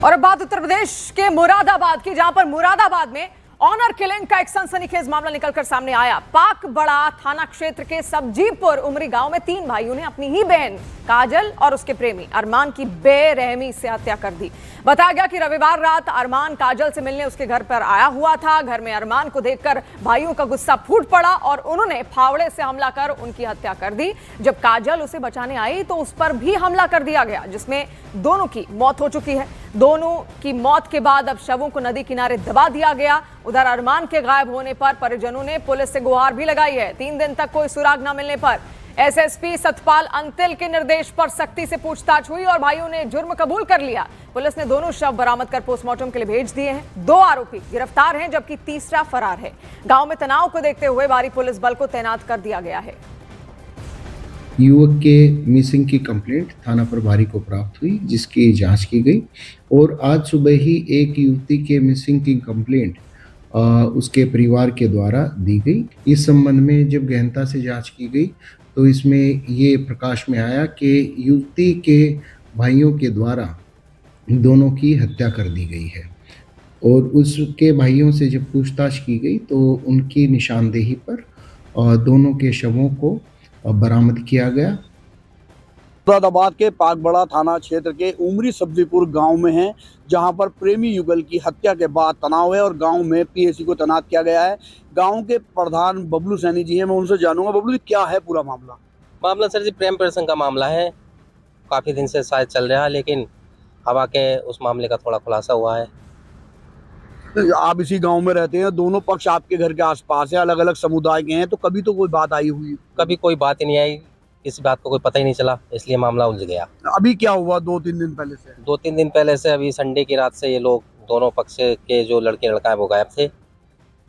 और अब बात उत्तर प्रदेश के मुरादाबाद की, जहां पर मुरादाबाद में ऑनर किलिंग का एक सनसनीखेज मामला निकलकर सामने आया। पाक बड़ा थाना क्षेत्र के सब्जीपुर उमरी गांव में 3 भाइयों ने अपनी ही बहन काजल और उसके प्रेमी अरमान की बेरहमी से हत्या कर दी। बताया गया कि रविवार रात अरमान काजल से मिलने उसके घर पर आया हुआ था। घर में अरमान को देखकर भाइयों का गुस्सा फूट पड़ा और उन्होंने फावड़े से हमला कर उनकी हत्या कर दी। जब काजल उसे बचाने आई तो उस पर भी हमला कर दिया गया, जिसमें दोनों की मौत हो चुकी है। दोनों की मौत के बाद अब शवों को नदी किनारे दबा दिया गया। उधर अरमान के गायब होने पर परिजनों ने पुलिस से गुहार भी लगाई है। 3 दिन तक कोई सुराग न मिलने पर एसएसपी सतपाल अंतिल के निर्देश पर सख्ती से पूछताछ हुई और भाइयों ने जुर्म कबूल कर लिया। पुलिस ने दोनों शव बरामद कर पोस्टमार्टम के लिए भेज दिए हैं। 2 आरोपी गिरफ्तार हैं जबकि तीसरा फरार है। गांव में तनाव को देखते हुए भारी पुलिस बल को तैनात कर दिया गया है। युवक के मिसिंग की कंप्लेंट थाना प्रभारी को प्राप्त हुई, जिसकी जांच की गई और आज सुबह ही एक युवती के मिसिंग की कंप्लेंट उसके परिवार के द्वारा दी गई। इस संबंध में जब गहनता से जांच की गई तो इसमें ये प्रकाश में आया कि युवती के भाइयों के द्वारा दोनों की हत्या कर दी गई है और उसके भाइयों से जब पूछताछ की गई तो उनकी निशानदेही पर दोनों के शवों को बरामद किया गया। मुरादाबाद के पाकबड़ा थाना क्षेत्र के उमरी सब्जीपुर गांव में है, जहां पर प्रेमी युगल की हत्या के बाद तनाव है और गांव में पीएसी को तैनात किया गया है। गांव के प्रधान बबलू सैनी जी हैं, मैं उनसे जानूंगा। बबलू जी, क्या है पूरा मामला? सर जी प्रेम प्रसंग का मामला है। काफ़ी दिन से शायद चल रहा है, लेकिन अब आके उस मामले का थोड़ा खुलासा हुआ है। आप इसी गांव में रहते हैं, दोनों पक्ष आपके घर के आसपास है, अलग अलग समुदाय के हैं, तो कभी तो कोई बात आई हुई? कभी कोई बात ही नहीं आई, किसी बात को कोई पता ही नहीं चला, इसलिए मामला उलझ गया। अभी क्या हुआ 2-3 दिन पहले से? 2-3 दिन पहले से, अभी संडे की रात से ये लोग दोनों पक्ष के जो लड़के लड़का है वो गायब थे।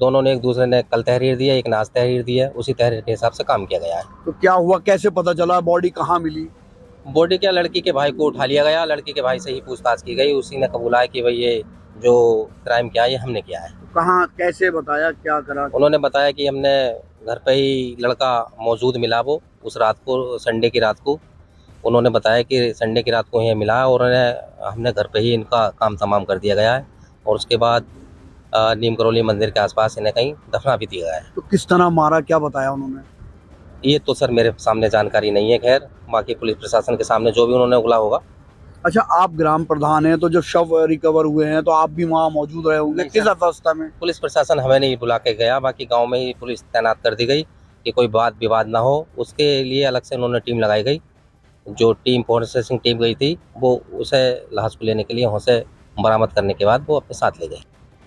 दोनों ने एक दूसरे ने कल तहरीर दी है, एक नाज तहरीर दी है, उसी तहरीर के हिसाब से काम किया गया है। तो क्या हुआ, कैसे पता चला, बॉडी कहाँ मिली? बॉडी क्या, लड़की के भाई को उठा लिया गया। लड़की के भाई से ही पूछताछ की गई, उसी ने कबूला है कि भाई ये जो क्राइम किया है ये हमने किया है। कहाँ, कैसे बताया, क्या करा? उन्होंने बताया कि हमने घर पे ही लड़का मौजूद मिला, वो उस रात को, संडे की रात को उन्होंने बताया कि संडे की रात को ये मिला और हमने घर पे ही इनका काम तमाम कर दिया गया है और उसके बाद नीम करौली मंदिर के आसपास इन्हें कहीं दफना भी दिया गया है। तो किस तरह मारा, क्या बताया उन्होंने? ये तो सर मेरे सामने जानकारी नहीं है, खैर बाकी पुलिस प्रशासन के सामने जो भी उन्होंने उगला होगा। अच्छा, आप ग्राम प्रधान हैं, तो जब शव रिकवर हुए हैं तो आप भी वहाँ मौजूद रहे होंगे, किस अवस्था में? पुलिस प्रशासन हमें नहीं बुला के गया, बाकी गांव में ही पुलिस तैनात कर दी गई कि कोई बात विवाद ना हो। उसके लिए अलग से उन्होंने टीम लगाई गई। जो टीम प्रोसेसिंग टीम गई थी वो उसे लाश को लेने के लिए वहाँ से बरामद करने के बाद वो अपने साथ ले गए।